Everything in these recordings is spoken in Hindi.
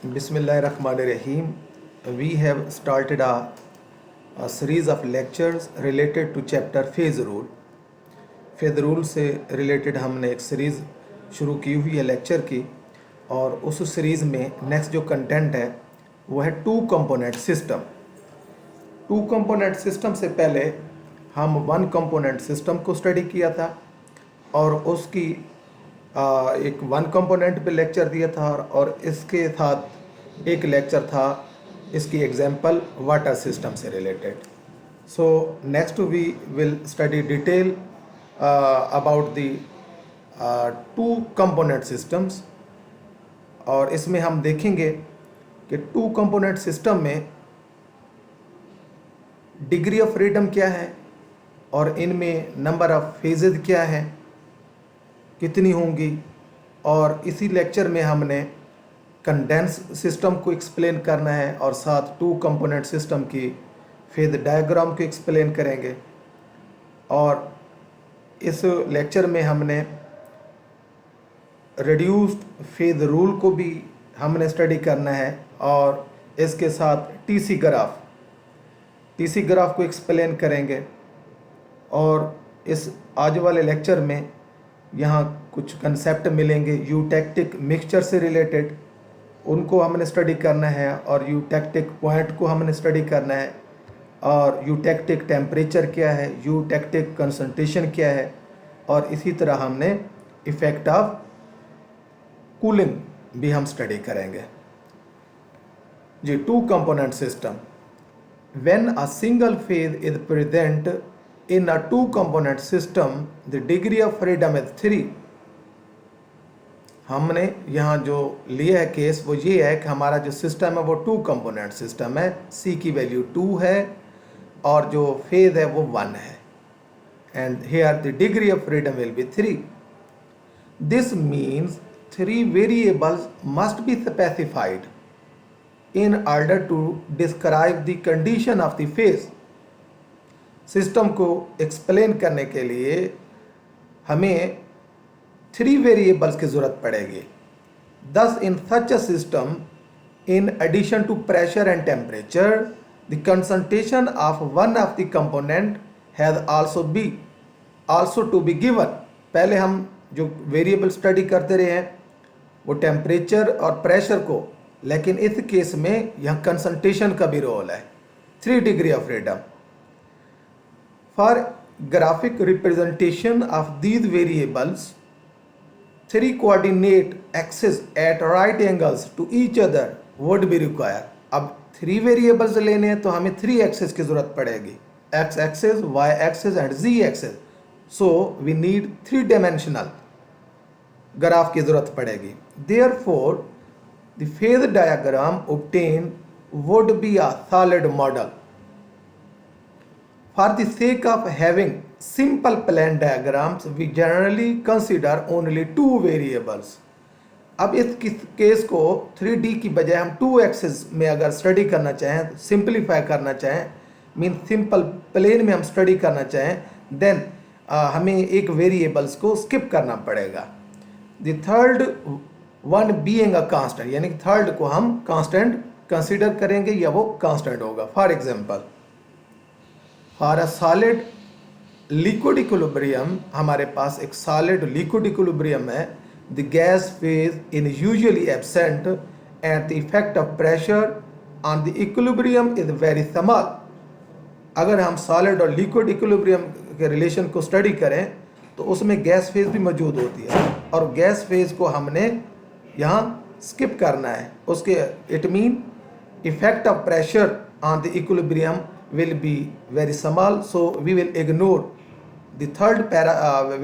Bismillahirrahmanirrahim. We have started a series of lectures related to chapter phase rule. Phase rule से रिलेटेड हमने एक सीरीज़ शुरू की हुई है लेक्चर की, और उस सीरीज़ में नेक्स्ट जो कंटेंट है वो है two component system. Two component system से पहले हम वन कंपोनेंट सिस्टम को स्टडी किया था और उसकी एक वन कंपोनेंट पे लेक्चर दिया था, और इसके साथ एक लेक्चर था इसकी एग्जांपल वाटर सिस्टम से related. So next we will study detail about the two component systems, और इसमें हम देखेंगे कि टू कंपोनेंट सिस्टम में डिग्री ऑफ फ्रीडम क्या है और इनमें नंबर ऑफ फेजेस क्या है, कितनी होंगी। और इसी लेक्चर में हमने कंडेंस सिस्टम को एक्सप्लेन करना है और साथ टू कंपोनेंट सिस्टम की फेज डायग्राम को एक्सप्लेन करेंगे। और इस लेक्चर में हमने रिड्यूस्ड फेज रूल को भी हमने स्टडी करना है, और इसके साथ टीसी ग्राफ को एक्सप्लेन करेंगे। और इस आज वाले लेक्चर में यहाँ कुछ कंसेप्ट मिलेंगे यूटेक्टिक मिक्सचर से रिलेटेड, उनको हमने स्टडी करना है, और यूटेक्टिक पॉइंट को हमने स्टडी करना है, और यूटेक्टिक टेम्परेचर क्या है, यूटेक्टिक कंसंट्रेशन क्या है, और इसी तरह हमने इफ़ेक्ट ऑफ कूलिंग भी हम स्टडी करेंगे। जी, two component system. When a single phase is present in a two component system the degree of freedom is 3। हमने यहाँ जो लिया है केस वो ये है कि हमारा जो सिस्टम है वो टू कंपोनेंट सिस्टम है, सी की वैल्यू 2 है और जो फेज है वो 1 है, and here the degree of freedom will be 3। This means 3 variables must be specified in order to describe the condition of the phase. System को एक्सप्लेन करने के लिए हमें 3 वेरिएबल्स की ज़रूरत पड़ेगी। Thus, in such a system, in addition to pressure and temperature, the concentration of one of the component has also to be given। पहले हम जो वेरिएबल स्टडी करते रहे हैं वो टेम्परेचर और प्रेशर को, लेकिन इस केस में यहाँ कंसंट्रेशन का भी रोल है। 3 degree of freedom. For graphic representation of these variables, 3 coordinate axes at right angles to each other would be required। अब 3 वेरिएबल्स लेने हैं तो हमें 3 एक्सेस की जरूरत पड़ेगी, x axis, y axis and z axis. So we need 3 dimensional graph की जरूरत पड़ेगी। Therefore the phase diagram obtained would be a solid model। For the sake of having simple plane diagrams, we generally consider only 2 variables। अब इस केस को 3D की बजाय हम 2 एक्सिस में अगर स्टडी करना चाहें, सिंपलीफाई करना चाहें, मीन सिंपल प्लेन में हम स्टडी करना चाहें, देन हमें एक वेरिएबल्स को स्किप करना पड़ेगा। The third one being a constant, यानी कि थर्ड को हम कांस्टेंट कंसिडर करेंगे या वो कांस्टेंट होगा। For example, for a solid liquid equilibrium, हमारे पास एक सॉलिड लिक्विड इक्विलिब्रियम है, the gas phase in usually absent and the effect of pressure on the equilibrium is very small. अगर हम सॉलिड और लिक्विड इक्विलिब्रियम के रिलेशन को स्टडी करें तो उसमें गैस फेज भी मौजूद होती है, और गैस फेज को हमने यहाँ स्किप करना है। उसके it mean effect of pressure on the equilibrium will be very small, so we will ignore the third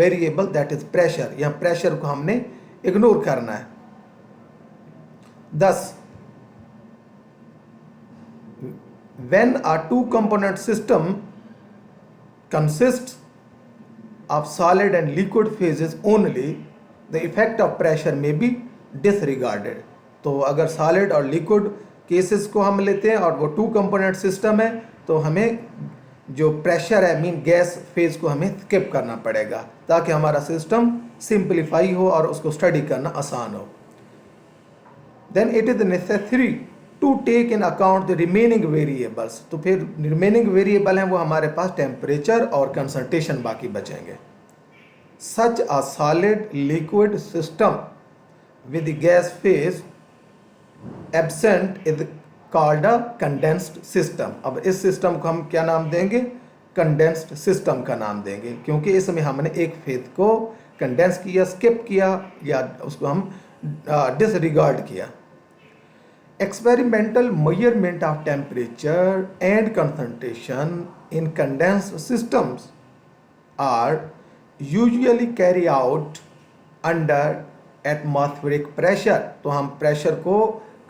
variable, that is pressure। यहाँ pressure को हमने ignore करना है। Thus, when a two component system consists of solid and liquid phases only, the effect of pressure may be disregarded। तो अगर solid और liquid केसेस को हम लेते हैं और वो 2 कंपोनेंट सिस्टम है तो हमें जो प्रेशर है, मीन गैस फेज को हमें स्किप करना पड़ेगा ताकि हमारा सिस्टम सिंपलीफाई हो और उसको स्टडी करना आसान हो। then it is necessary to take in account the remaining variables. तो फिर remaining variable हैं वो हमारे पास temperature और concentration बाकी बचेंगे. Such a solid liquid system with the gas phase absent is called a condensed system. अब इस सिस्टम को हम क्या नाम देंगे? कंडेंस्ड सिस्टम का नाम देंगे, क्योंकि इसमें हमने एक फेज को कंडेंस किया, स्किप किया, या उसको हम डिसरिगार्ड किया. Experimental measurement of temperature and concentration in condensed systems are usually carry out under atmospheric pressure. तो हम प्रेशर को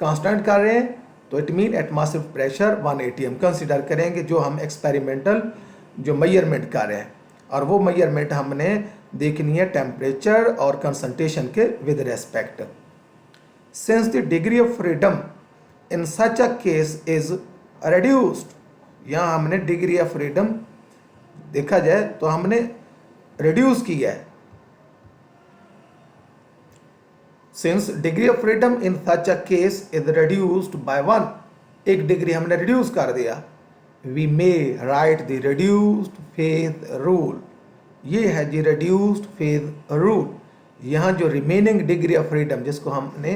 कांस्टेंट कर रहे हैं, तो it mean atmospheric pressure 1 atm consider करेंगे जो हम एक्सपेरिमेंटल जो मेजरमेंट कर रहे हैं, और वो मेजरमेंट हमने देखनी है टेम्परेचर और कंसंट्रेशन के with respect. Since the degree of freedom in such a case is reduced, यहाँ हमने डिग्री ऑफ फ्रीडम देखा जाए तो हमने रिड्यूस किया है. Since degree of freedom in such a case is reduced by 1, एक डिग्री हमने रिड्यूस कर दिया. We may write the reduced phase rule. ये है जी रिड्यूस्ड फेज रूल. यहाँ जो रिमेनिंग डिग्री ऑफ फ्रीडम जिसको हमने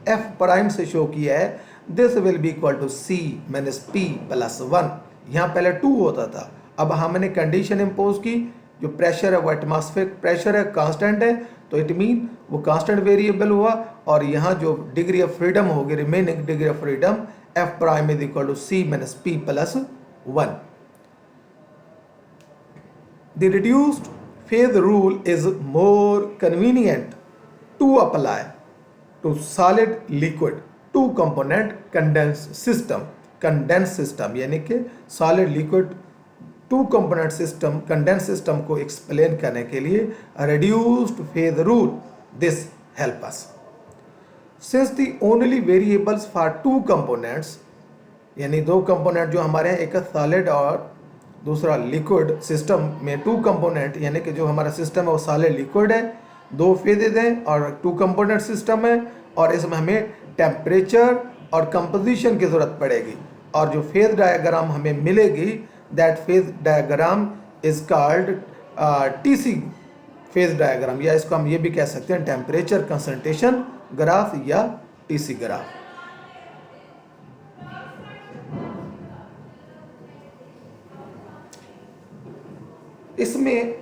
एफ प्राइम से शो किया है, this will be equal to C minus P plus 1. यहाँ पहले 2 होता था, अब हमने कंडीशन इम्पोज की, जो प्रेशर है वो एटमॉस्फेरिक प्रेशर है, कांस्टेंट है, तो इट मीन वो कांस्टेंट वेरिएबल हुआ. और यहाँ जो डिग्री ऑफ फ्रीडम होगी, remaining degree of freedom F prime is equal to C minus P plus 1. The reduced phase rule is more convenient to apply to solid liquid two component condensed system. Condensed system यानी कि solid liquid two component system condensed system को explain करने के लिए reduced phase rule this help us. Since the only variables for two components, यानी 2 कंपोनेंट जो हमारे हैं, एक सॉलिड और दूसरा लिक्विड सिस्टम में 2 कंपोनेंट, यानी कि जो हमारा सिस्टम है वो सॉलिड लिक्विड है, 2 फेजेज हैं और 2 कंपोनेंट सिस्टम है, और इसमें हमें टेम्परेचर और कंपोजिशन की ज़रूरत पड़ेगी. और जो फेज डायग्राम हमें मिलेगी, that phase diagram is called TC phase diagram, या इसको हम ये भी कह सकते हैं टेम्परेचर कंसंट्रेशन ग्राफ या टीसी ग्राफ. इसमें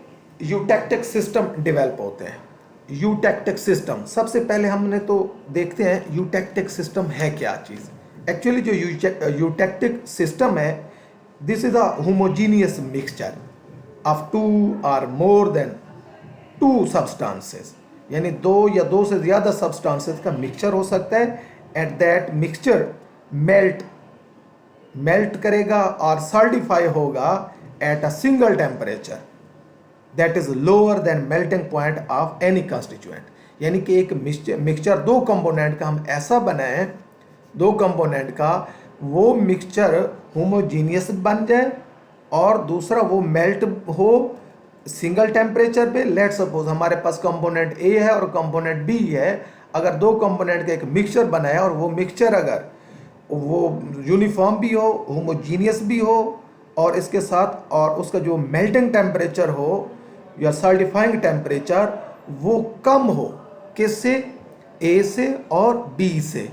यूटेक्टिक सिस्टम डेवलप होते हैं. यूटेक्टिक सिस्टम सबसे पहले हमने तो देखते हैं यूटेक्टिक सिस्टम है क्या चीज़. एक्चुअली जो यूटेक्टिक सिस्टम है, this is a homogeneous mixture of 2 or more than 2 substances, यानी 2 या 2 से ज़्यादा सब्सटेंसेस का मिक्सचर हो सकता है. एट दैट मिक्सचर मेल्ट करेगा और सॉलिडिफाई होगा at a single temperature that is lower than melting point of any constituent. यानी कि एक मिक्सचर 2 कंपोनेंट का हम ऐसा बनाएं, 2 कंपोनेंट का वो मिक्सचर होमोजीनियस बन जाए, और दूसरा वो मेल्ट हो सिंगल टेम्परेचर पे. लेट सपोज हमारे पास कंपोनेंट ए है और कंपोनेंट बी है. अगर 2 कंपोनेंट का एक मिक्सचर बनाया और वो मिक्सचर अगर वो यूनिफॉर्म भी हो, होमोजीनियस भी हो, और इसके साथ और उसका जो मेल्टिंग टेम्परेचर हो या सॉलिडिफाइंग टेम्परेचर वो कम हो, किससे? ए से और बी से,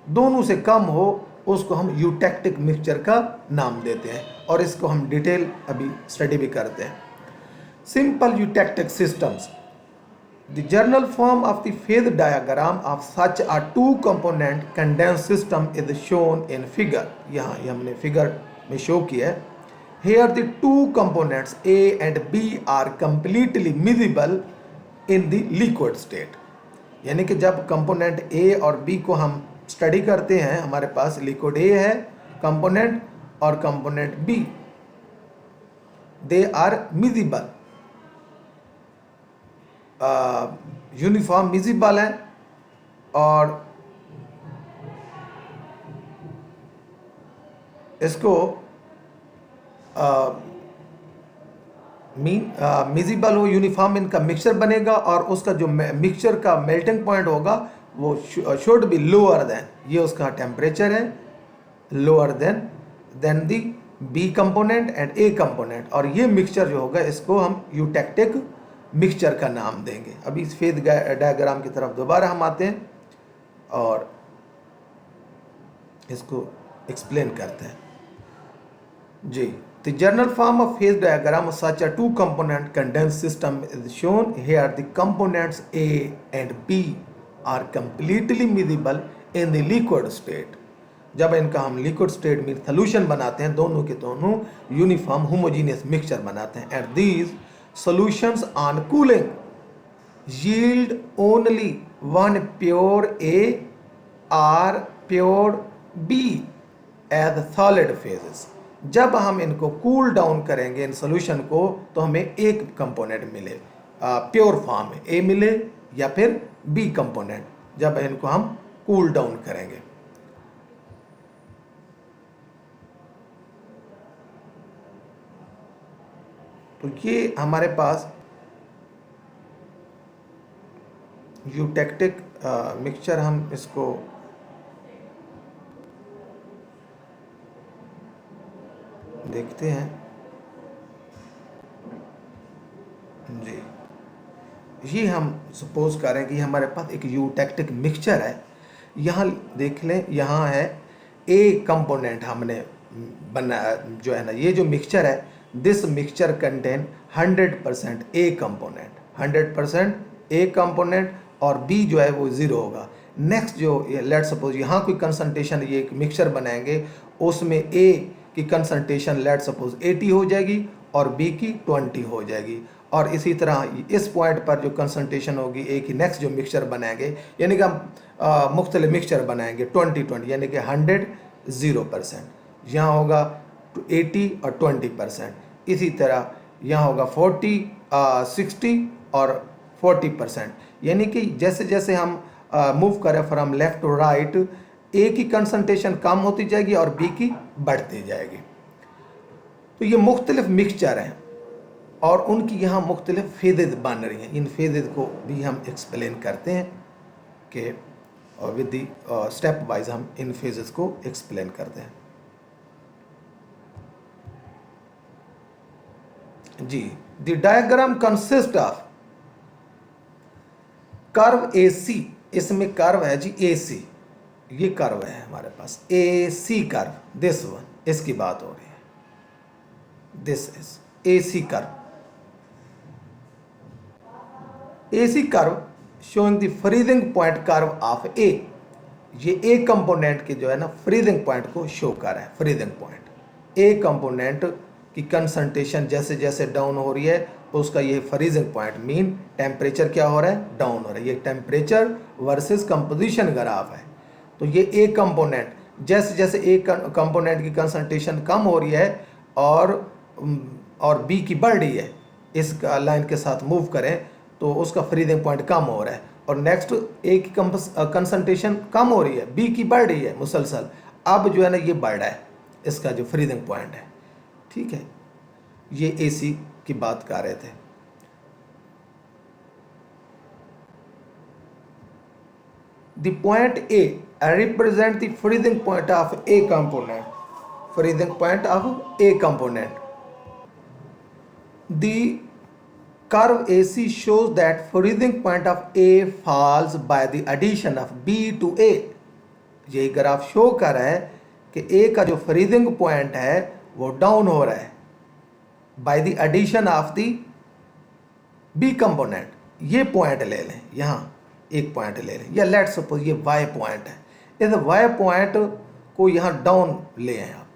दोनों से कम हो, उसको हम यूटेक्टिक मिक्सचर का नाम देते हैं, और इसको हम डिटेल अभी स्टडी भी करते हैं. Simple eutectic systems. The general form of the phase diagram of such a 2 component condensed system is shown in figure. यहाँ ये हमने फिगर में शो किया है. Here the 2 components A and B are completely miscible in the liquid state. यानी कि जब कंपोनेंट A और B को हम स्टडी करते हैं, हमारे पास लिक्विड A है कंपोनेंट और component B, they are miscible, uniform miscible है, और इसको मिसिबल हो, यूनिफॉर्म इनका मिक्सचर बनेगा, और उसका जो मिक्सचर का मेल्टिंग पॉइंट होगा वो शुड बी लोअर देन, ये उसका टेम्परेचर है, lower than the B component and A component. और ये मिक्सचर जो होगा इसको हम यूटेक्टिक मिक्सचर का नाम देंगे। अभी इस फेज डायग्राम की तरफ दोबारा हम आते हैं और इसको एक्सप्लेन करते हैं जी। The general form of phase diagram such a two component condense system is shown here. The components A and B are completely miscible in the liquid state. जब इनका हम लिक्विड स्टेट में सोल्यूशन बनाते हैं, दोनों के दोनों यूनिफॉर्म होमोजीनियस मिक्सचर बनाते हैं। And these solutions on cooling yield only one pure A or pure B as solid phases। जब हम इनको कूल डाउन करेंगे इन सोल्यूशन को तो हमें एक कंपोनेंट मिले, प्योर फॉर्म में ए मिले या फिर बी कंपोनेंट, जब इनको हम कूल डाउन करेंगे। तो ये हमारे पास यूटेक्टिक मिक्सचर, हम इसको देखते हैं जी। ये हम सपोज करें कि हमारे पास एक यूटेक्टिक मिक्सचर है। यहाँ देख लें, यहाँ है ए कंपोनेंट हमने बना, जो है ना ये जो मिक्सचर है, this mixture contain 100% A component, 100% A component, और बी जो है वो 0 होगा। नेक्स्ट जो लेट सपोज यहाँ कोई कंसंट्रेशन, ये एक मिक्सचर बनाएंगे, उसमें ए की कंसंट्रेशन लेट सपोज 80 हो जाएगी और बी की 20 हो जाएगी। और इसी तरह इस पॉइंट पर जो कंसंट्रेशन होगी ए की, नेक्स्ट जो मिक्सचर बनाएंगे, यानी कि हम मुख्तलिफ मिक्सचर बनाएंगे 20-20, यानी कि 100 0%, यहाँ होगा 80 और 20%। इसी तरह यहाँ होगा 40 60 और 40%, यानी कि जैसे जैसे हम मूव करें फ्रॉम लेफ्ट टू राइट, ए की कंसंट्रेशन कम होती जाएगी और बी की बढ़ती जाएगी। तो ये मुख्तलिफ मिक्सचर हैं और उनकी यहाँ मुख्तलिफ फेजेज बन रही हैं। इन फेजेज को भी हम एक्सप्लेन करते हैं कि विद दी स्टेप वाइज हम इन फेजेस को एक्सप्लेन करते हैं जी। The diagram consist of curve A C, इसमें कर्व है जी ए सी, ये कर्व है हमारे पास A C curve, this one, इसकी बात हो रही है, this is A C curve. A C curve showing the freezing point curve of A, ये ए कंपोनेंट के जो है ना फ्रीजिंग पॉइंट को शो कर रहा है। फ्रीजिंग पॉइंट, ए कंपोनेंट की कंसंट्रेशन जैसे जैसे डाउन हो रही है, उसका ये फ्रीजिंग पॉइंट मीन टेम्परेचर क्या हो रहा है, डाउन हो रहा है। ये टेम्परेचर वर्सेस कंपोजिशन ग्राफ है। तो ये ए कंपोनेंट, जैसे जैसे ए कंपोनेंट की कंसंट्रेशन कम हो रही है और बी की बढ़ रही है, इस लाइन के साथ मूव करें तो उसका फ्रीजिंग पॉइंट कम हो रहा है। और नेक्स्ट ए की कंसंट्रेशन कम हो रही है, बी की बढ़ रही है मुसलसल, अब जो है ना ये बढ़ रहा है इसका जो फ्रीजिंग पॉइंट है। ठीक है, ये एसी की बात कर रहे थे। The point A represent the freezing point of A component, freezing point of A component. The curve AC shows that freezing point of A falls by the addition of B to A। यही ग्राफ शो कर रहा है कि A का जो फ्रीजिंग पॉइंट है वो डाउन हो रहा है by the addition of the B component. ये पॉइंट ले लें, यहाँ एक पॉइंट ले लें, या लेट सपोज ये Y पॉइंट है, इस Y पॉइंट को यहाँ डाउन ले आए आप,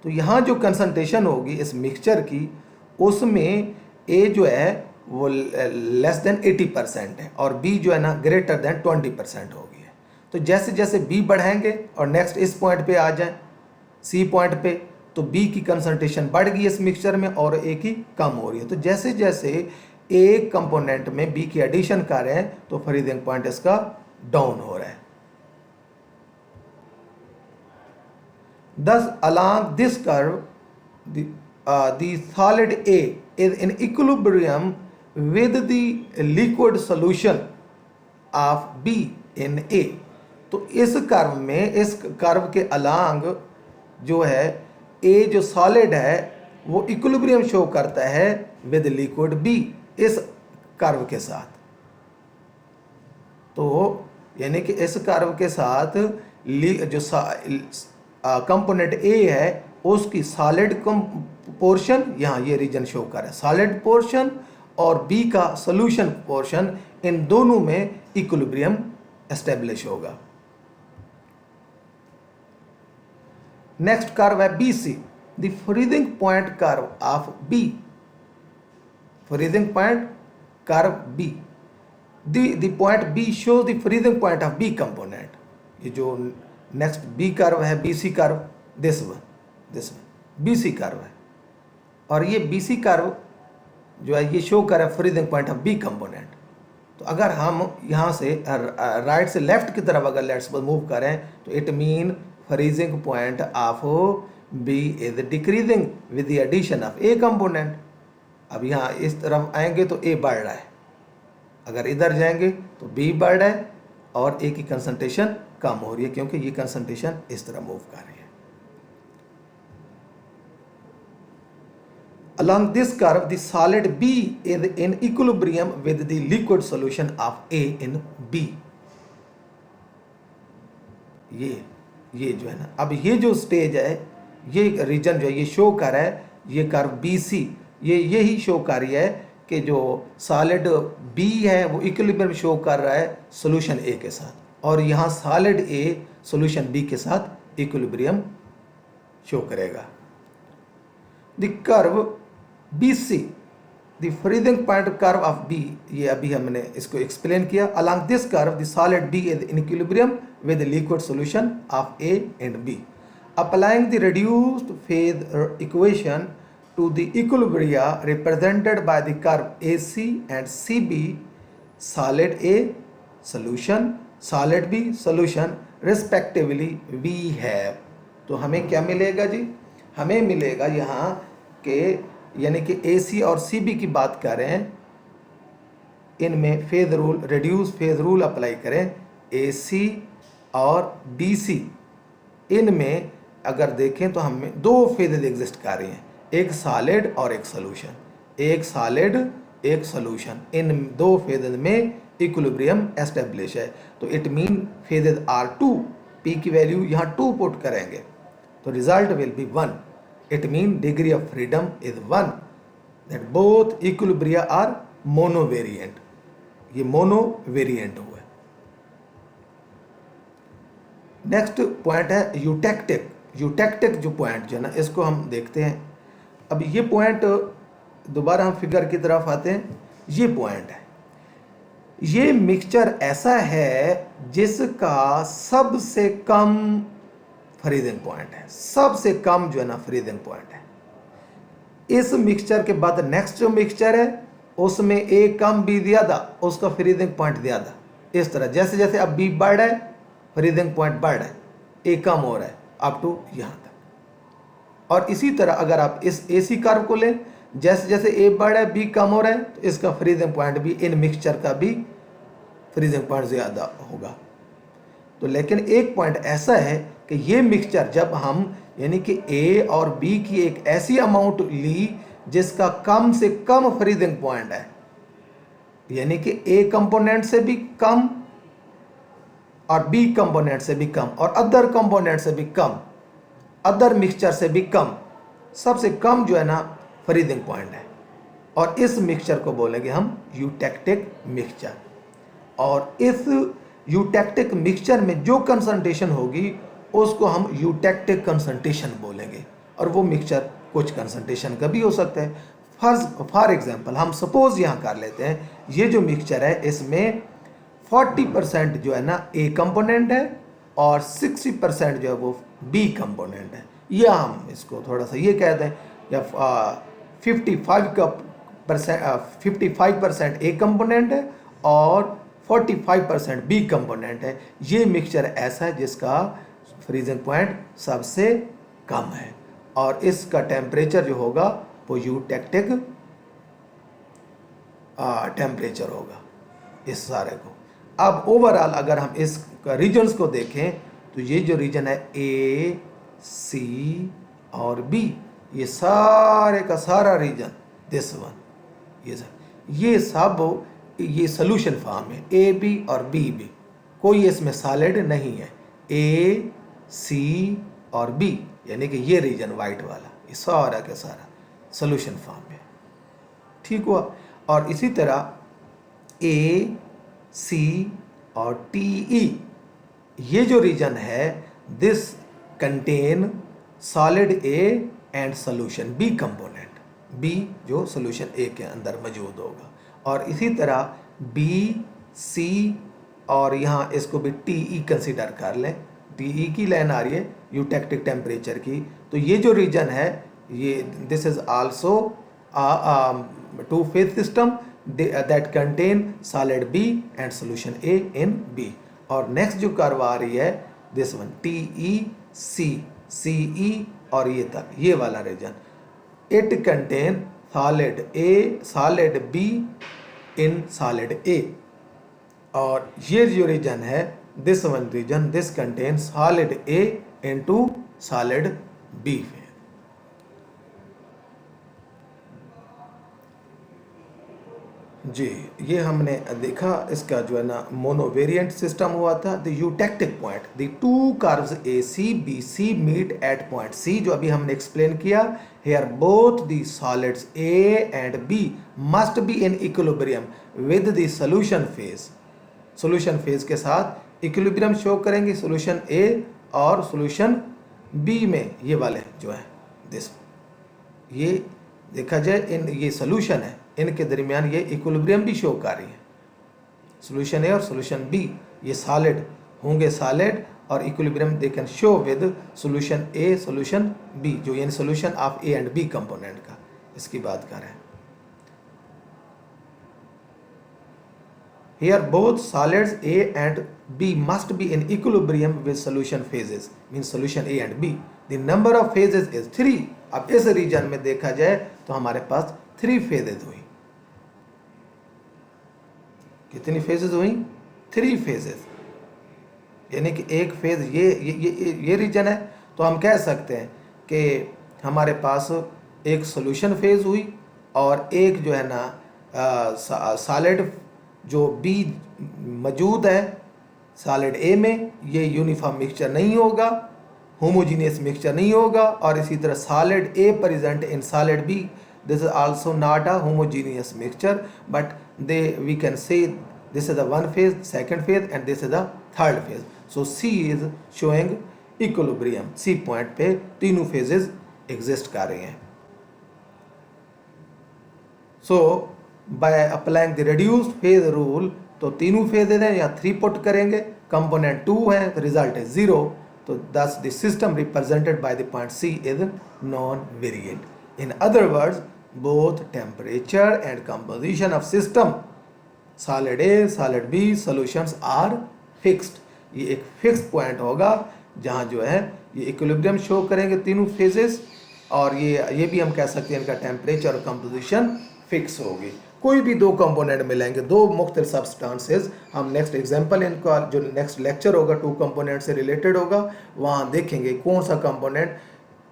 तो यहाँ जो कंसंट्रेशन होगी इस मिक्सचर की, उसमें ए जो है वो लेस देन 80% है और बी जो है ना ग्रेटर देन 20% हो गई है। तो जैसे जैसे बी बढ़ाएंगे और नेक्स्ट इस पॉइंट पे आ जाए सी पॉइंट पे, तो बी की कंसंट्रेशन बढ़ गई इस मिक्सचर में और ए की कम हो रही है। तो जैसे जैसे ए कंपोनेंट में बी की एडिशन कर रहे हैं तो फ्रीजिंग पॉइंट इसका डाउन हो रहा है। Thus along this curve the solid A is in equilibrium with the liquid solution of B इन ए। तो इस कर्व में, इस कर्व के अलांग जो है ए जो सॉलिड है वो इक्विलिब्रियम शो करता है विद लिक्विड बी इस कर्व के साथ। तो यानी कि इस कर्व के साथ जो कंपोनेंट ए है उसकी सॉलिड पोर्शन, यहाँ ये रीजन शो कर रहा है सॉलिड पोर्शन, और बी का सॉल्यूशन पोर्शन, इन दोनों में इक्विलिब्रियम एस्टेब्लिश होगा। नेक्स्ट कर्व है B C, the freezing point curve of B, freezing point curve B, the point B shows the freezing point of B component. ये जो नेक्स्ट बी कर्व है, B C curve, this one B C curve है, और ये बी सी कर्व जो है ये शो करे freezing point of B component. तो अगर हम यहाँ से राइट से लेफ्ट की तरफ अगर लेट्स सपोज मूव करें तो it mean freezing point of B is decreasing with the addition of A component. अब यहाँ इस तरफ आएंगे तो ए बढ़ रहा है, अगर इधर जाएंगे तो बी बढ़ रहा है और ए की कंसंट्रेशन कम हो रही है क्योंकि ये कंसंट्रेशन इस तरह मूव कर रही है। Along this curve, the solid B is in equilibrium with the liquid solution of A in B. ये जो है ना, अब ये जो स्टेज है, ये रीजन जो है ये शो कर रहा है, ये कर्व बी सी यही शो कर रही है कि जो सॉलिड बी है वो इक्विलिब्रियम शो कर रहा है सॉल्यूशन ए के साथ, और यहाँ सॉलिड ए सॉल्यूशन बी के साथ इक्विलिब्रियम शो करेगा। The curve BC, the freezing point curve of B, ये अभी हमने इसको एक्सप्लेन किया। Along this curve, the solid B is in equilibrium with the liquid solution of A and B. Applying the reduced phase equation to the equilibria represented by the curve AC and CB, solid A solution, solid B solution respectively, we have। तो हमें क्या मिलेगा जी? हमें मिलेगा यहाँ के यानी कि AC और CB की बात करें, इनमें phase rule, reduce phase rule apply करें, AC और BC, इनमें अगर देखें तो हमें दो फेजेज एग्जिस्ट कर रही हैं, एक सॉलिड और एक सॉल्यूशन, एक सॉलिड एक सॉल्यूशन, इन दो फेजेज में इक्विलिब्रियम एस्टेब्लिश है। तो it mean phases are 2, P की वैल्यू यहाँ 2 पुट करेंगे तो result will be 1। It means degree of freedom is 1, that both equilibria are monovariant। ये monovariant हुआ। नेक्स्ट पॉइंट है यूटेक्टिक। यूटेक्टिक जो पॉइंट जो है ना, इसको हम देखते हैं। अब ये पॉइंट दोबारा हम फिगर की तरफ आते हैं। ये पॉइंट है, ये मिक्सचर ऐसा है जिसका सबसे कम फ्रीजिंग पॉइंट है, सबसे कम जो है ना फ्रीजिंग पॉइंट है। इस मिक्सचर के बाद नेक्स्ट जो मिक्सचर है उसमें ए कम बी ज़्यादा, उसका फ्रीजिंग पॉइंट ज़्यादा। इस तरह जैसे जैसे अब बी बढ़ रहा है फ्रीजिंग पॉइंट बढ़ रहा है, ए कम हो रहा है अप टू यहाँ तक। और इसी तरह अगर आप इस AC कर्व को लें, जैसे जैसे ए बढ़ रहा है बी कम हो रहा है, तो इसका फ्रीजिंग पॉइंट भी इन मिक्सचर का भी फ्रीजिंग पॉइंट ज़्यादा होगा। तो लेकिन एक पॉइंट ऐसा है कि ये मिक्सचर जब हम यानी कि A और B की एक ऐसी अमाउंट ली जिसका कम से कम फ्रीजिंग पॉइंट है, यानी कि A कंपोनेंट से भी कम और B कंपोनेंट से भी कम और अदर कंपोनेंट से भी कम, अदर मिक्सचर से भी कम, सबसे कम जो है ना फ्रीजिंग पॉइंट है, और इस मिक्सचर को बोलेंगे हम यूटेक्टिक मिक्सचर। और इस यूटेक्टिक मिक्सचर में जो कंसंट्रेशन होगी उसको हम यूटेक्टिक कंसंट्रेशन बोलेंगे, और वो मिक्सचर कुछ कंसंट्रेशन का भी हो सकता है। फॉर एग्जांपल हम सपोज यहाँ कर लेते हैं, ये जो मिक्सचर है इसमें 40% जो है ना A कंपोनेंट है और 60% जो है वो B कंपोनेंट है, या हम इसको थोड़ा सा ये कहते हैं, या 55% A कंपोनेंट है और 45% B कंपोनेंट है। ये मिक्सचर ऐसा है जिसका फ्रीजिंग पॉइंट सबसे कम है, और इसका टेम्परेचर जो होगा वो यूटेक्टिक टेम्परेचर होगा इस सारे को। अब ओवरऑल अगर हम इस रीजन्स को देखें तो ये जो रीजन है ए, सी और बी, ये सारे का सारा रीजन, दिस वन, ये सब ये सोल्यूशन फॉर्म है, ए बी और बी भी, कोई इसमें सॉलिड नहीं है। ए, सी और बी यानी कि ये रीजन वाइट वाला, ये सारा का सारा सोल्यूशन फॉर्म है। ठीक हुआ। और इसी तरह ए, सी और टी ई, ये जो रीजन है, this contain solid A and solution B component, B जो सोल्यूशन ए के अंदर मौजूद होगा। और इसी तरह बी, सी और यहाँ इसको भी टी ई कंसिडर कर लें, टी ई की लाइन आ रही है यूटेक्टिक टेम्परेचर की, तो ये जो रीजन है ये this is also two phase system that contain solid B and solution A in B। और नेक्स्ट जो कर्व आ रही है दिस वन TEC, CE और ये तक, ये वाला region, it contain solid A, solid B in solid A। और ये जो रीजन है this one region, this contain solid A into solid B। जी, ये हमने देखा इसका जो है ना मोनोवेरिएंट सिस्टम हुआ था। The eutectic point, the two curves A C B C meet at point C, जो अभी हमने एक्सप्लेन किया, here both the solids A and B must be in equilibrium with the solution phase. Solution phase के साथ इक्विलिब्रियम शो करेंगे सॉल्यूशन ए और सॉल्यूशन बी में, ये वाले जो है दिस, ये देखा जाए इन ये सॉल्यूशन है, इनके दरमियान ये इक्विलिब्रियम भी शो कर रही है। सॉल्यूशन ए और सॉल्यूशन बी ये सॉलिड होंगे, सॉलिड और equilibrium they can show with solution A, solution B, जो इन solution of A and B component का इसकी बात कर रहे हैं। Here both solids A and B must be in equilibrium with solution phases, means solution A and B. The number of phases is 3। अब इस रीजन में देखा जाए तो हमारे पास 3 फेजेज हुई। कितनी फेजेज हुई? 3 फेजेज, यानी कि एक फेज ये रीजन है, तो हम कह सकते हैं कि हमारे पास एक सॉल्यूशन फेज हुई और एक जो है ना सॉलिड जो बी मौजूद है सॉलिड ए में, ये यूनिफॉर्म मिक्सचर नहीं होगा, होमोजीनियस मिक्सचर नहीं होगा। और इसी तरह solid A present in solid B, this is also not a homogeneous mixture, but we can say this is the one phase, second phase and this is the third phase। so C is showing equilibrium, C point पे तीनों phases exist कर रही हैं। so by applying the reduced phase rule, तो तीनों phases हैं या 3 पुट करेंगे, component 2 है तो result is 0, तो thus the system represented by the point C is non-variant। in other words, both temperature and composition of system solid A, solid B solutions are fixed। ये एक फिक्स्ड पॉइंट होगा जहाँ जो है ये इक्विलिब्रियम शो करेंगे तीनों फेजेस, और ये भी हम कह सकते हैं इनका टेम्परेचर और कंपोजिशन फिक्स होगी। कोई भी 2 कंपोनेंट मिलेंगे, 2 मुख्तलिफ सब्सटेंसेस, हम नेक्स्ट एग्जांपल इनका जो नेक्स्ट लेक्चर होगा 2 कंपोनेंट से रिलेटेड होगा, वहाँ देखेंगे कौन सा कंपोनेंट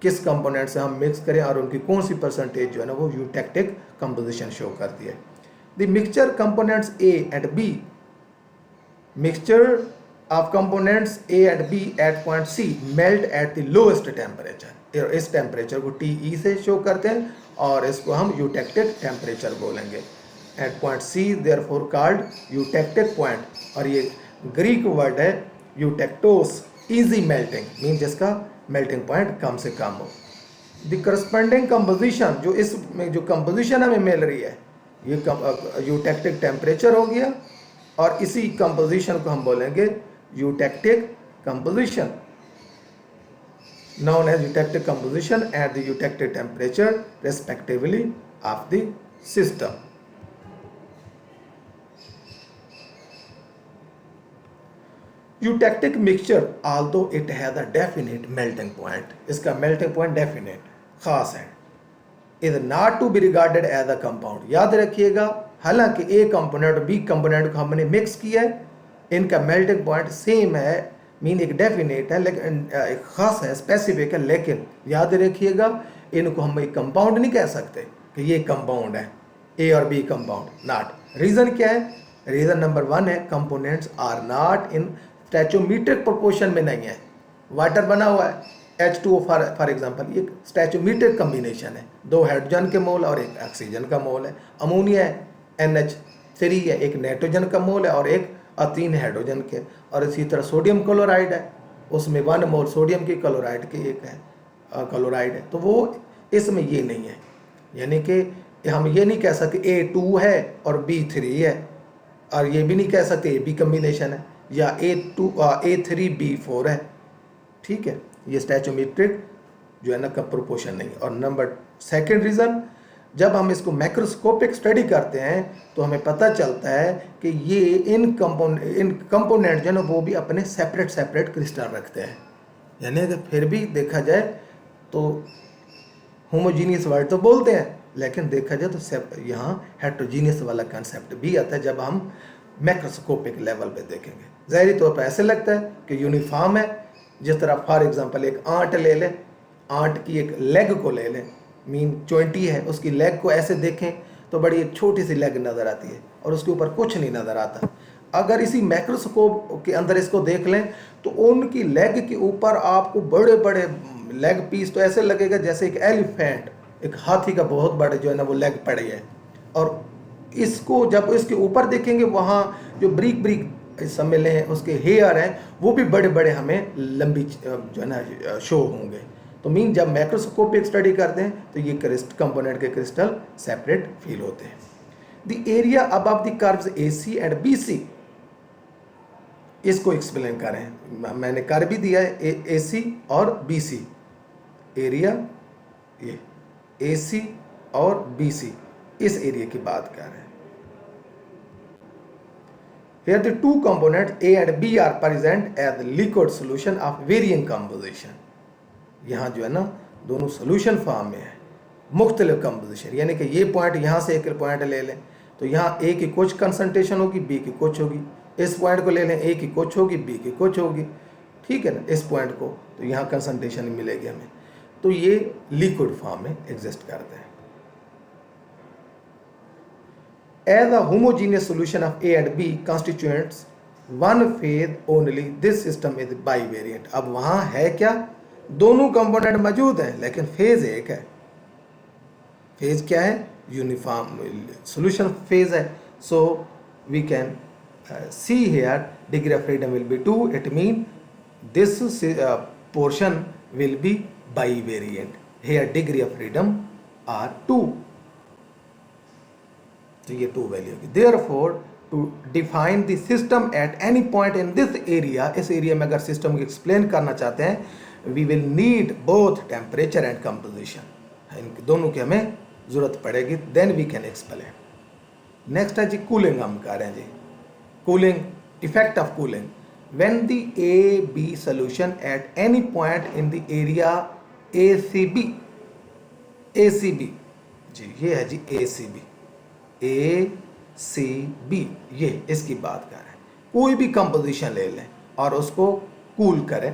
किस कंपोनेंट से हम मिक्स करें और उनकी कौन सी परसेंटेज जो है ना वो यूटेक्टिक कंपोजिशन शो करती है। The mixture components A and B, mixture of components A and B at point C melt at the lowest temperature. इस टेम्परेचर को TE से शो करते हैं और इसको हम यूटेक्टिक टेम्परेचर बोलेंगे। At point C therefore called eutectic point, और ये ग्रीक वर्ड है यूटेक्टोस, इजी मेल्टिंग, मीन जिसका मेल्टिंग पॉइंट कम से कम हो। द करस्पॉन्डिंग कंपोजिशन, जो इसमें जो कंपोजिशन हमें मिल रही है ये यूटेक्टिक टेम्परेचर हो गया, और इसी कंपोजिशन को हम बोलेंगे eutectic composition, known as eutectic composition and the eutectic temperature respectively of the system। eutectic mixture although it has a definite melting point, इसका melting point definite खास है, is not to be regarded as a compound। याद रखिएगा, हालांकि A कंपोनेंट B कंपोनेंट को हमने मिक्स किया है इनका मेल्टिंग पॉइंट सेम है, मीन एक डेफिनेट है लेकिन एक खास है, स्पेसिफिक है, लेकिन याद रखिएगा इनको हम एक कंपाउंड नहीं कह सकते कि ये कंपाउंड है, ए और बी कंपाउंड, नॉट। रीज़न क्या है? रीज़न नंबर 1 है components are not in stoichiometric proportion में नहीं है। वाटर बना हुआ है H2O फॉर एग्जांपल, ये स्टैचोमीट्रिक कम्बिनेशन है, 2 हाइड्रोजन के मोल और 1 ऑक्सीजन का मोल है। अमोनिया है NH3 है, 1 नाइट्रोजन का मोल है और 1 3 हाइड्रोजन के। और इसी तरह सोडियम क्लोराइड है, उसमें 1 मोल सोडियम की, क्लोराइड की 1 है क्लोराइड है। तो वो इसमें ये नहीं है, यानी कि हम ये नहीं कह सकते A2 है और B3 है, और ये भी नहीं कह सकते AB कम्बिनेशन है या A3B4 है। ठीक है, ये स्टैचोमेट्रिक जो है ना का प्रोपोर्शन नहीं। और नंबर 2 रीज़न, जब हम इसको मैक्रोस्कोपिक स्टडी करते हैं तो हमें पता चलता है कि ये इन कंपोनेंट जो है ना वो भी अपने सेपरेट क्रिस्टल रखते हैं। यानी अगर फिर भी देखा जाए तो होमोजीनियस वर्ड तो बोलते हैं, लेकिन देखा जाए तो यहाँ हेट्रोजीनियस वाला कंसेप्ट भी आता है जब हम मैक्रोस्कोपिक लेवल पे देखेंगे। ज़ाहिरी तौर पर ऐसे लगता है कि यूनिफॉर्म है, जिस तरह फॉर एग्जांपल एक आंट ले लें, आंट की एक लेग को ले लें, मीन 20 है, उसकी लेग को ऐसे देखें तो बड़ी एक छोटी सी लेग नज़र आती है और उसके ऊपर कुछ नहीं नज़र आता। अगर इसी मैक्रोस्कोप के अंदर इसको देख लें तो उनकी लेग के ऊपर आपको बड़े बड़े लेग पीस, तो ऐसे लगेगा जैसे एक एलिफेंट, एक हाथी का बहुत बड़ा जो है ना वो लेग पड़ी है। और इसको जब इसके ऊपर देखेंगे वहाँ जो ब्रीक समय लें उसके हेयर हैं वो भी बड़े बड़े हमें लंबी जो है ना शो होंगे। तो मीन जब मैक्रोस्कोपिक स्टडी करते हैं तो ये कंपोनेंट के क्रिस्टल सेपरेट फील होते हैं। The area above the curves AC and BC, इसको एक्सप्लेन करें, मैंने कर भी दिया है AC और BC, एरिया ये AC और BC, इस एरिया की बात कर रहे हैं। Here the two components A and B are present as liquid solution of varying composition. यहाँ जो है ना दोनों सोल्यूशन फॉर्म में है, मुख्तलिफ कंपोजिशन, यानी कि ये पॉइंट यहाँ से एक पॉइंट ले लें तो यहाँ A की कुछ कंसंट्रेशन होगी, B की कुछ होगी। इस पॉइंट को ले लें, A की कुछ होगी, B की कुछ होगी। ठीक है ना, इस पॉइंट को तो यहाँ कंसंट्रेशन मिलेगी हमें। तो ये लिक्विड फॉर्म में एग्जिस्ट करते हैं। As a homogeneous solution of A and B constituents one phase only, this system is bivariant. अब वहाँ है क्या, दोनों कंपोनेंट मौजूद हैं लेकिन फेज एक है। फेज क्या है? यूनिफॉर्म सॉल्यूशन फेज है। So we can see here degree of freedom will be 2. It mean this portion will be bivariant. Here degree of freedom are 2. तो ये 2 वैल्यू होगी। Therefore to define the system at any point in this area, इस एरिया में अगर सिस्टम को एक्सप्लेन करना चाहते हैं, we will need both temperature and composition, इन दोनों की हमें ज़रूरत पड़ेगी, then we can explain. Next है जी कूलिंग, हम कह रहे हैं जी cooling, effect of cooling when the AB solution at any point in the area ACB जी, ये है जी ACB, ये इसकी बात कर रहे हैं। कोई भी कंपोजिशन ले लें और उसको कूल करें।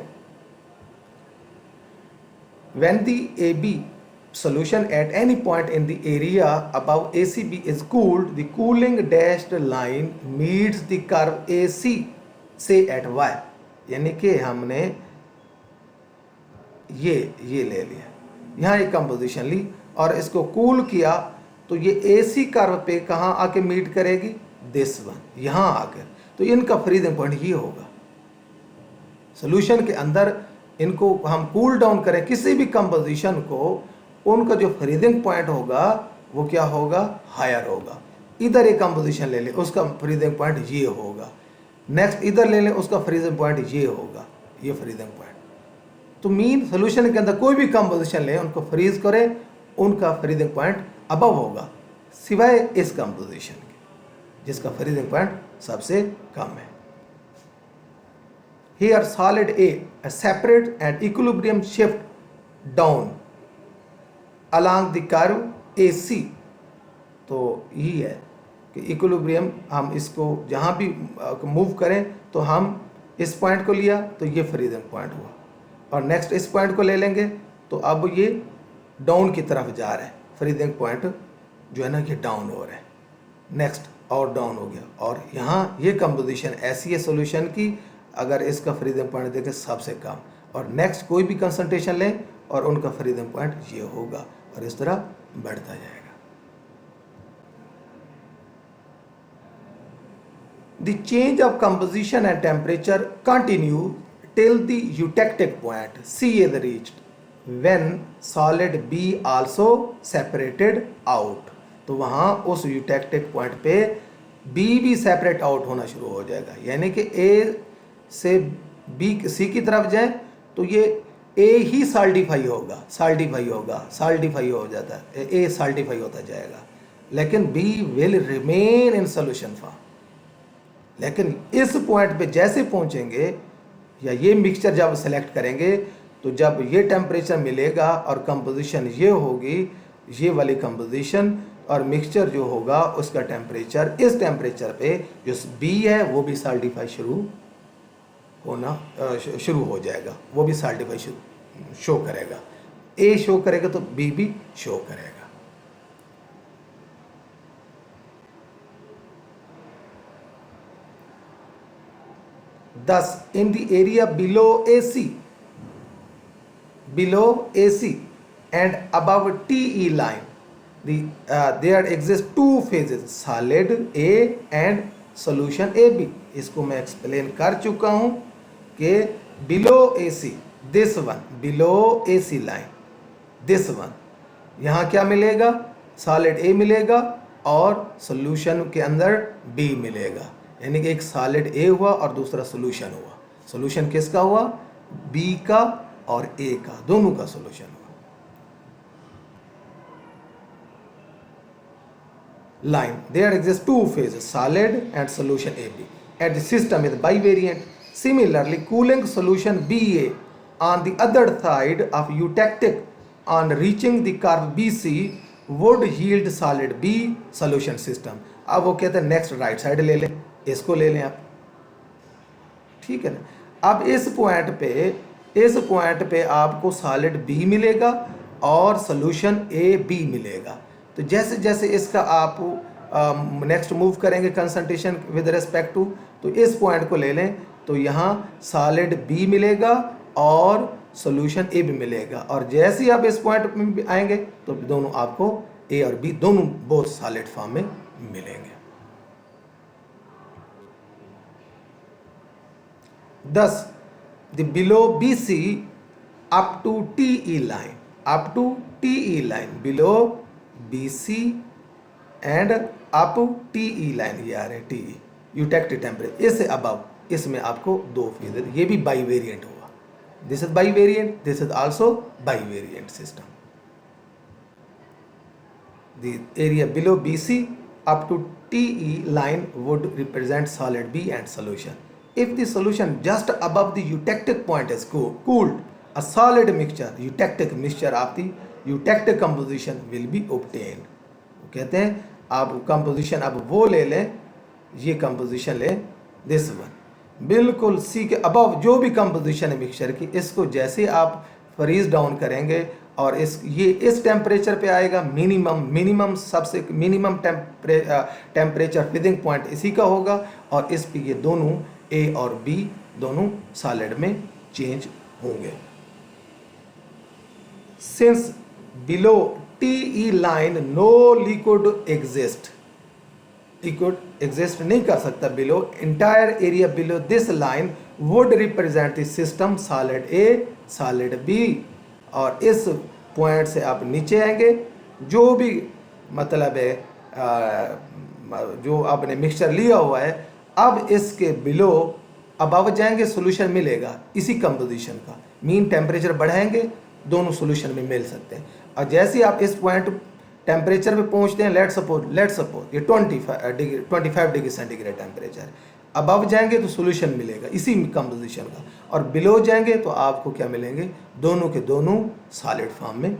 When the AB solution at any point in the area above ACB is cooled, the cooling dashed line meets the curve AC say at Y, यानी कि हमने ये ले लिया, यहाँ एक कंपोजिशन ली और इसको कूल किया तो ये AC कर्व पे कहाँ आके मीट करेगी, दिस वन, यहाँ आकर। तो इनका फ्रीजिंग पॉइंट ये होगा। सोल्यूशन के अंदर इनको हम कूल डाउन करें किसी भी कंपोजिशन को, उनका जो फ्रीजिंग पॉइंट होगा वो क्या होगा, हायर होगा। इधर एक कंपोजिशन ले लें, उसका फ्रीजिंग पॉइंट ये होगा। नेक्स्ट इधर ले लें, उसका फ्रीजिंग पॉइंट ये होगा, ये फ्रीजिंग पॉइंट। तो मीन सोल्यूशन के अंदर कोई भी कंपोजिशन लें, उनको फ्रीज करें, उनका फ्रीजिंग पॉइंट अबव होगा, सिवाय इस कंपोजिशन के जिसका फ्रीजिंग पॉइंट सबसे कम है। Here solid A separate and equilibrium shift down along the curve AC। तो यही है कि इक्विलिब्रियम हम इसको जहाँ भी मूव करें तो हम इस पॉइंट को लिया तो ये फ्रीजिंग पॉइंट हुआ, और नेक्स्ट इस पॉइंट को ले लेंगे तो अब ये डाउन की तरफ जा रहा है, फ्रीजिंग पॉइंट जो है ना ये डाउन हो रहा है, नेक्स्ट और डाउन हो गया। और यहाँ ये कंपोजिशन ऐसी है सोल्यूशन की, अगर इसका फ्रीजिंग पॉइंट देखें सबसे कम, और नेक्स्ट कोई भी कंसंट्रेशन लें और उनका फ्रीजिंग पॉइंट ये होगा, और इस तरह बढ़ता जाएगा। The change of composition and temperature continue till the eutectic point C is reached when solid B also separated out। तो वहाँ उस eutectic point पे B भी separate out होना शुरू हो जाएगा, यानी कि A से B C की तरफ जाए तो ये A ही सॉल्डिफाई हो जाता है, A सॉल्डिफाई होता जाएगा, लेकिन B will remain in solution form। लेकिन इस पॉइंट पे जैसे पहुंचेंगे या ये मिक्सचर जब सेलेक्ट करेंगे तो जब ये टेम्परेचर मिलेगा और कंपोजिशन ये होगी, ये वाली कंपोजिशन, और मिक्सचर जो होगा उसका टेम्परेचर इस टेम्परेचर पे जो बी है वो भी सॉल्डिफाई शुरू हो जाएगा, वो भी सॉल्डिफाई शो करेगा, ए शो करेगा तो बी भी शो करेगा। Thus, in the area below AC and above TE line, there exist two phases, solid A and solution AB। इसको मैं एक्सप्लेन कर चुका हूँ कि below AC, this one, below AC line, this one, यहाँ क्या मिलेगा, solid A मिलेगा और solution के अंदर B मिलेगा, यानी कि एक सॉलिड ए हुआ और दूसरा सोल्यूशन हुआ। सोल्यूशन किसका हुआ, बी का और ए का, दोनों का सोल्यूशन हुआ। Line, there exist two phases, solid and solution A B, and the system is bivariant. Similarly cooling solution B A on the other side of eutectic on reaching the curve B C would yield solid B solution system. अब वो कहते हैं नेक्स्ट राइट साइड ले लें, इसको ले लें आप, ठीक है ना। अब इस पॉइंट पे आपको सॉलिड बी मिलेगा और सोल्यूशन ए बी मिलेगा। तो जैसे जैसे इसका आप नेक्स्ट मूव करेंगे कंसंट्रेशन विद रिस्पेक्ट टू, तो इस पॉइंट को ले लें तो यहाँ सॉलिड बी मिलेगा और सोल्यूशन ए भी मिलेगा, और जैसे ही आप इस पॉइंट में आएंगे तो दोनों आपको ए और बी दोनों बोथ सॉलिड फॉर्म में मिलेंगे। Thus, the below BC up to TE line, below BC and up TE line, ये आ रहे TE eutectic temperature, इससे above, इसमें आपको दो फेज, ये भी बाइवेरिएंट हुआ, this is bivariant, this is also bivariant system. The area below BC up to TE line would represent solid B and solution. If the solution just above the eutectic point is cooled, a solid mixture, eutectic mixture of the eutectic composition will be obtained। कहते हैं आप कंपोजिशन अब वो ले लें, ये कंपोजिशन लें, दिस वन, बिल्कुल सी के अबव जो भी कंपोजिशन है मिक्सचर की, इसको जैसे आप फ्रीज डाउन करेंगे और इस टेम्परेचर पे आएगा, सबसे मिनिमम टेम्परेचर फ्रीजिंग पॉइंट इसी का होगा, और इस पे ये दोनों ए और बी दोनों सॉलिड में चेंज होंगे। Since below TE line no liquid exist नहीं कर सकता below, entire area below this line would represent the system solid A solid B, और इस पॉइंट से आप नीचे आएंगे, जो भी मतलब है जो आपने मिक्सचर लिया हुआ है, अब इसके बिलो अबव जाएंगे, सोल्यूशन मिलेगा इसी कंपोजिशन का, मीन टेम्परेचर बढ़ाएंगे दोनों सोल्यूशन में मिल सकते हैं। और जैसे ही आप इस पॉइंट टेम्परेचर पे पहुंचते हैं, लेट सपोज ये 25 डिग्री सेंटीग्रेड टेम्परेचर, अबव जाएंगे तो सोल्यूशन मिलेगा इसी कंपोजिशन का, और बिलो जाएंगे तो आपको क्या मिलेंगे, दोनों के दोनों सॉलिड फॉर्म में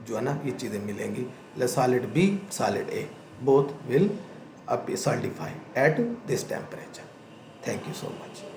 जो है ना ये चीज़ें मिलेंगी, solid B solid A both will solidify at this temperature। Thank you so much.